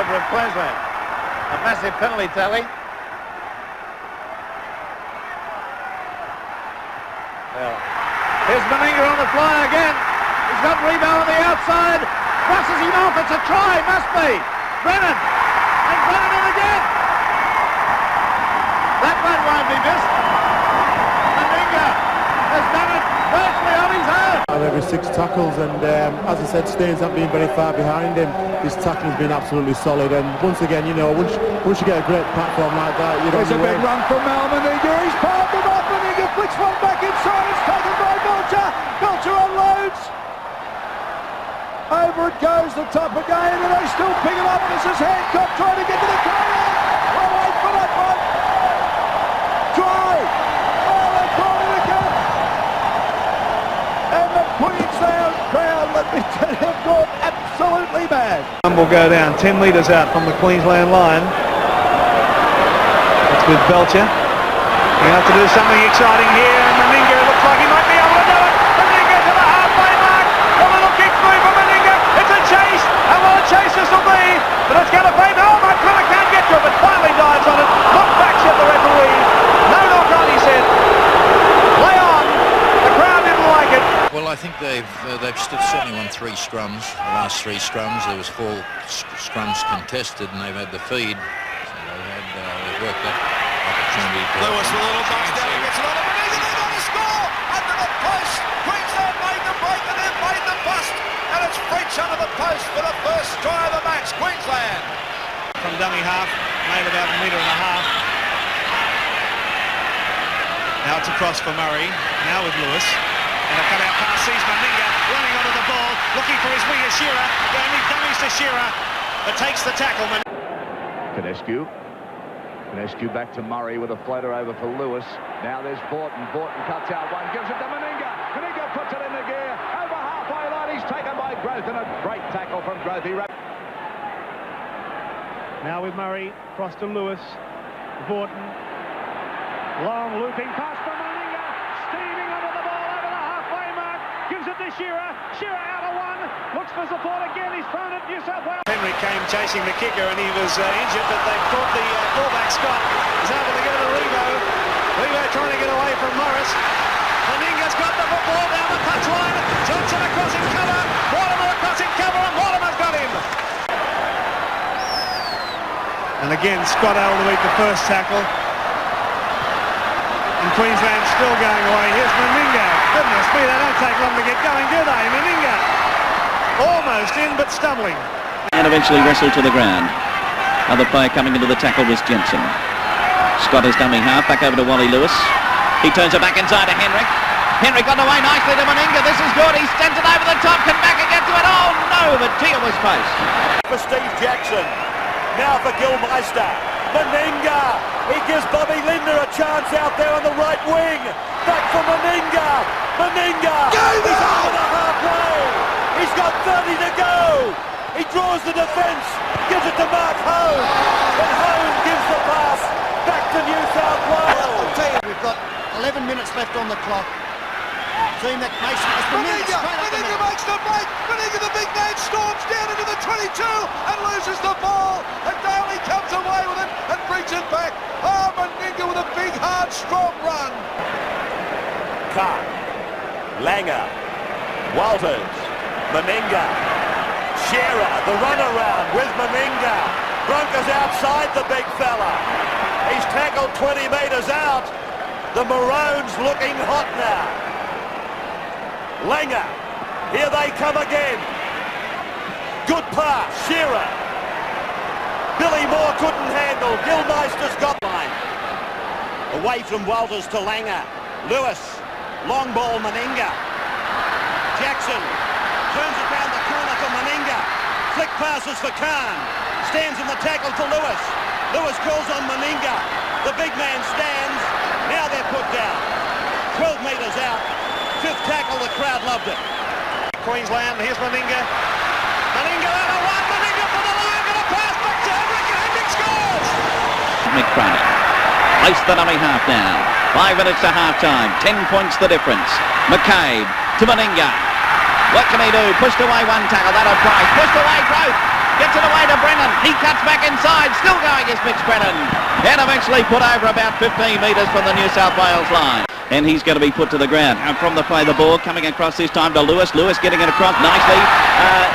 favour of Queensland. A massive penalty tally. Well, here's Meninga on the fly again. He's got rebound on the outside. Crosses him off. It's a try, must be. Brennan. And Brennan in again. That one won't be missed. Meninga has done it virtually on his own. Every 6 tackles, and as I said, Staines hasn't been very far behind him. His tackling has been absolutely solid, and once again, you know, once you get a great platform like that, you don't. There's a big run from Meninga. He's palmed him off. Meninga flicks one back inside. It's taken by Belcher. Belcher unloads. Over it goes, the top again, and they still pick it up. This is Hancock trying to get to the corner. Oh, wait for that one. Try. Oh, they called it again. And the Queensland crowd, let me tell you, have gone absolutely mad. Will go down 10 metres out from the Queensland line. It's with Belcher. He has to do something exciting here, and Meninga looks like he might be able to do it. Meninga to the halfway mark. A little kick through for Meninga. It's a chase, and what a chase this will be. But it's going to fade. Oh, McCullough can't get to it, but finally dives on it. Look back, said the referee. No knock on, he said. Play on. The crowd didn't like it. Well, I think they've certainly won 3 scrums. The last 3 scrums, there was 4 scrums contested, and they've had the feed. So they've worked that opportunity. Lewis with a little bust down, he gets it on the Meninga, they're going to score under the post. Queensland made the break and then made the bust, and it's French under the post for the first try of the match. Queensland. From dummy half, made about 1.5 metres. Now it's across for Murray, now with Lewis. And a cut-out pass sees Meninga running onto the ball, looking for his winger Shearer. The only dummies to Shearer, but takes the tackle. Canescu back to Murray with a floater over for Lewis. Now there's Borton. Borton cuts out one, gives it to Meninga. Meninga puts it in the gear. Over halfway line, he's taken by Growth, and a great tackle from Growth. Now with Murray, cross to Lewis. Borton. Long looping pass from Meninga. Steaming under the ball over the halfway mark. Gives it to Shearer. Shearer out of one. Looks for support again. He's thrown it. New South Wales. Henry came chasing the kicker and he was injured, but they've caught the fullback Scott. He's able to get it to Revo. Revo trying to get away from Morris. Meninga's got the football down the touchline. Johnson across in cover. Mortimer across in cover, and Mortimer's got him. And again, Scott able to beat the first tackle. And Queensland still going away. Here's Meninga. Goodness me, they don't take long to get going, do they? Meninga almost in, but stumbling. And eventually wrestled to the ground. Other player coming into the tackle was Jensen. Scott is dummy half, back over to Wally Lewis. He turns it back inside to Henry. Henry got away nicely to Meninga. This is good. He sends it over the top. Can back and get to it. Oh no, but Teal was close. For Steve Jackson. Now for Gilmeister. Meninga. He gives Bobby Linder a chance out there on the right wing. Back for Meninga. Meninga. He's over the halfway. He's got 30 to go. He draws the defence. Gives it to Mark Hone. And Hone gives the pass back to New South Wales. I'll tell you, we've got 11 minutes left on the clock. Team that makes it. Meninga makes the break. Meninga, the big man, storms down into the 22 and loses the ball. And Daly comes away with it and brings it back. Oh, Meninga with a big, hard, strong run. Carr. Langer. Walters. Meninga. Shearer, the runaround with Meninga. Broncos outside the big fella. He's tackled 20 metres out. The Maroons looking hot now. Langer. Here they come again. Good pass. Shearer. Billy Moore couldn't handle. Gilmeister's got line. Away from Walters to Langer. Lewis. Long ball Meninga. Jackson. Turns it round the corner for Meninga. Flick passes for Khan. Stands in the tackle to Lewis. Lewis calls on Meninga. The big man stands. Now they're put down. 12 metres out. 5th tackle, the crowd loved it. Queensland, here's Meninga. Meninga out of one. Meninga for the line. Got a pass back to Henrik. Henrik scores! McCraney placed the dummy half down. 5 minutes to half time. 10 points the difference. McCabe to Meninga. What can he do? Pushed away one tackle. That'll price. Pushed away Growth. Gets it away to Brennan. He cuts back inside. Still going is Mitch Brennan. And eventually put over about 15 metres from the New South Wales line. And he's going to be put to the ground. And from the play, the ball coming across this time to Lewis. Lewis getting it across nicely.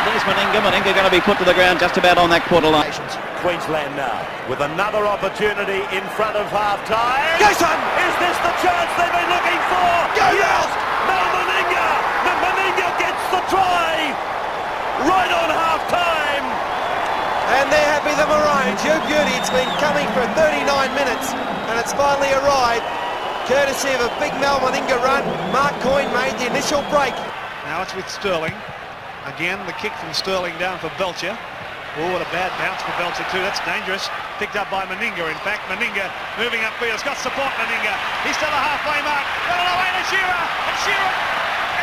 There's Meninga. Meninga going to be put to the ground just about on that quarter line. Queensland now with another opportunity in front of half-time. Jason! Is this the chance they've been looking for? Yes! Mal Meninga! Meninga gets the try right on half-time. And they're happy, the Maroons. You beauty, it's been coming for 39 minutes and it's finally arrived. Courtesy of a big Mal Meninga run, Mark Coyne made the initial break. Now it's with Sterling. Again, the kick from Sterling down for Belcher. Oh, what a bad bounce for Belcher too. That's dangerous. Picked up by Meninga. In fact, Meninga moving upfield. It's got support, Meninga. He's still a halfway mark. Got it away to Shearer. And Shearer,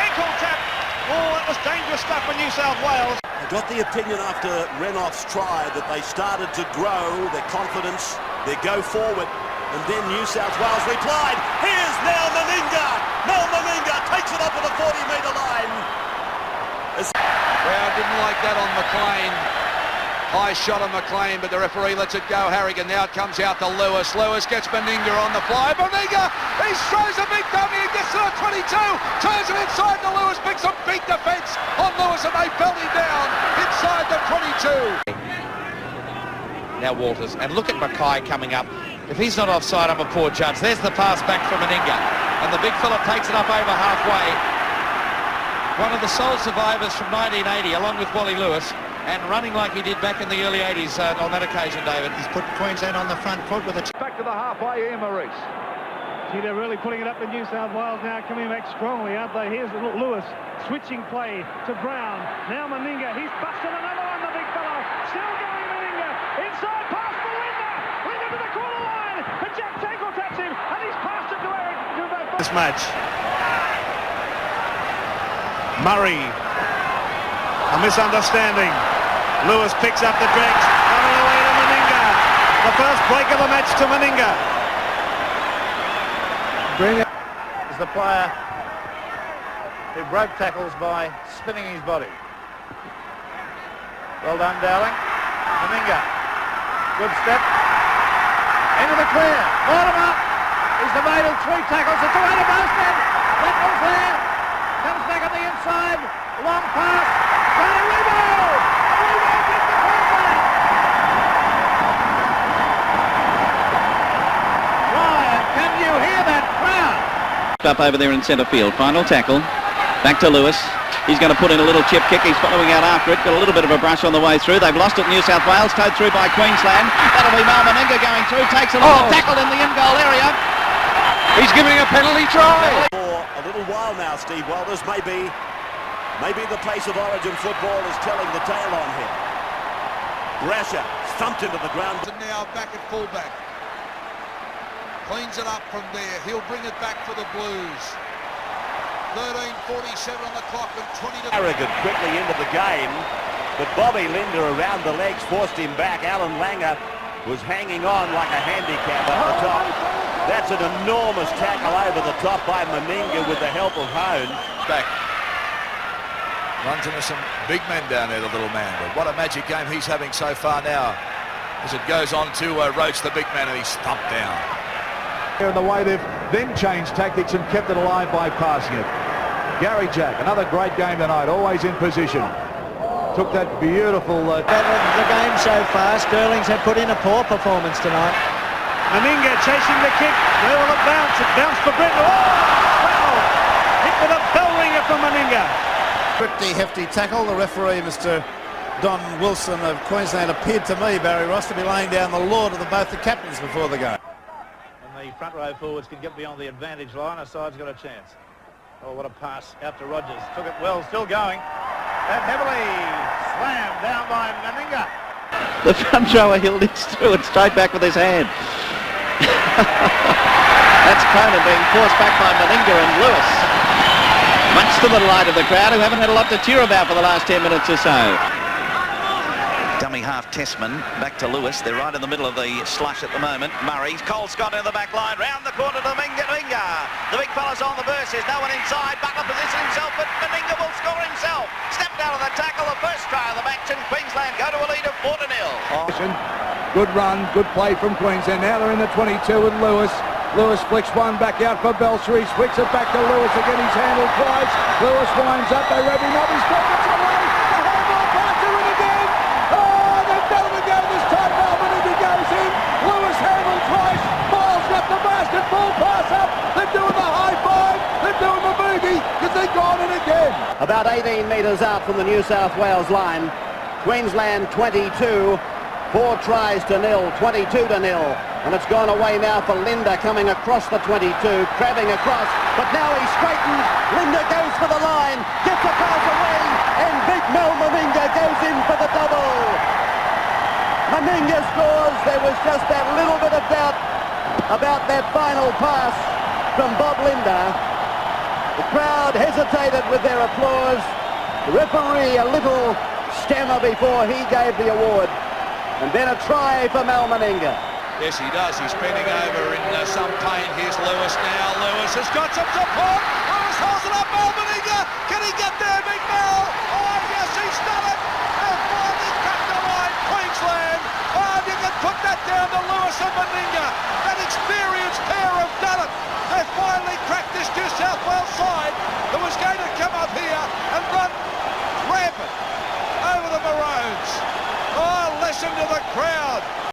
ankle tap. Oh, that was dangerous stuff for New South Wales. I got the opinion after Renoff's try that they started to grow their confidence, their go forward, and then New South Wales replied. Here's now Meninga. Mal Meninga takes it up at the 40-metre line. Crowd didn't like that on McLean. High shot on McLean, but the referee lets it go. Harrigan, now it comes out to Lewis. Lewis gets Meninga on the fly. Meninga, he throws a big dummy and gets to the 22. Turns it inside to Lewis, picks a big defence on Lewis and they belt him down inside the 22. Now Walters, and look at Mackay coming up. If he's not offside, I'm a poor judge. There's the pass back from Meninga. And the big fella takes it up over halfway. One of the sole survivors from 1980, along with Wally Lewis, and running like he did back in the early 80s on that occasion, David. He's put Queensland on the front foot with a... Back to the halfway here, Maurice. Gee, they're really putting it up to New South Wales now, coming back strongly, aren't they? Here's Lewis, switching play to Brown. Now Meninga, he's busted another one, the big fellow. Still going Meninga, inside pass for Linder. Linder to the corner line, and Jack Tankle taps him, and he's passed it to Eric. This match. Murray, a misunderstanding. Lewis picks up the dregs, coming away to Meninga. The first break of the match to Meninga. Bring it is the player who broke tackles by spinning his body. Well done, Dowling. Meninga, good step. Into the clear, bottom up. He's evaded 3 tackles. It's away to Boston. Tackles there. Comes back on the inside. Long pass. Tony Rebo! Rebo gets the Queensland! Ryan, can you hear that crowd? Up over there in centre field. Final tackle. Back to Lewis. He's going to put in a little chip kick. He's following out after it. Got a little bit of a brush on the way through. They've lost it, New South Wales. Towed through by Queensland. That'll be Mal Meninga going through. Takes a little tackle in the in-goal area. He's giving a penalty try. For a little while now, Steve Walters, maybe the pace of Origin football is telling the tale on him. Brasher thumped into the ground. And now back at fullback. Cleans it up from there. He'll bring it back for the Blues. 13:47 on the clock and 20 to... Harrigan quickly into the game, but Bobby Linder around the legs forced him back. Alan Langer was hanging on like a handicap at the top. That's an enormous tackle over the top by Meninga with the help of Hone. Back. Runs into some big men down there, the little man. But what a magic game he's having so far now. As it goes on to Roach, the big man, and he's stumped down. In the way they've then changed tactics and kept it alive by passing it. Gary Jack, another great game tonight, always in position. Took that beautiful... Better of the game so far. Sterling's had put in a poor performance tonight. Meninga chasing the kick. Where will it bounce? It bounced for Brenton. Oh, wow! Hit with a bell ringer for Meninga. Pretty hefty tackle. The referee, Mr. Don Wilson of Queensland, appeared to me, Barry Ross, to be laying down the law to both the captains before the game. And the front row forwards can get beyond the advantage line. A side's got a chance. Oh, what a pass out to Rogers. Took it well, still going. And heavily slammed down by Meninga. The front rower he'll through it straight back with his hand. That's Cronin being forced back by Meninga and Lewis. Much to the delight of the crowd, who haven't had a lot to cheer about for the last 10 minutes or so. Dummy half Tessman, back to Lewis. They're right in the middle of the slush at the moment. Murray, Cole Scott in the back line, round the corner to Meninga. The big fella's on the burst, there's no one inside. Butler positions himself, but Meninga will score himself. Stepped out of the tackle, the first try of the match, and Queensland go to a lead of 4-0. Good run, good play from Queensland. Now they're in the 22 with Lewis. Lewis flicks one back out for Belcher. He flicks it back to Lewis again. He's handled twice. Lewis winds up. They rev him up. He's got it away. The handball pass to it again. Oh, they've done it again. This time Meninga goes in. Lewis handled twice. Ball's got the basket. Ball pass up. They're doing the high five. They're doing the boogie because they've gone in again. About 18 metres out from the New South Wales line. Queensland 22. 4 tries to 0, 22 to 0. And it's gone away now for Linda coming across the 22, crabbing across, but now he's straightened. Linda goes for the line, gets the pass away, and big Mel Meninga goes in for the double. Meninga scores. There was just that little bit of doubt about that final pass from Bob Linda. The crowd hesitated with their applause. The referee a little stammer before he gave the award. And then a try for Mel Meninga. Yes, he does. He's bending over in some pain. Here's Lewis now. Lewis has got some support. Lewis holds it up. Mel Meninga. Can he get there, Big Mel? Oh, yes, he's done it. They've finally cut the line, Queensland. Oh, you can put that down to Lewis and Meninga. That experienced pair have done it. They've finally cracked this New South Wales side that was going to come up here and run rampant over the Maroons. Oh, listen to the crowd.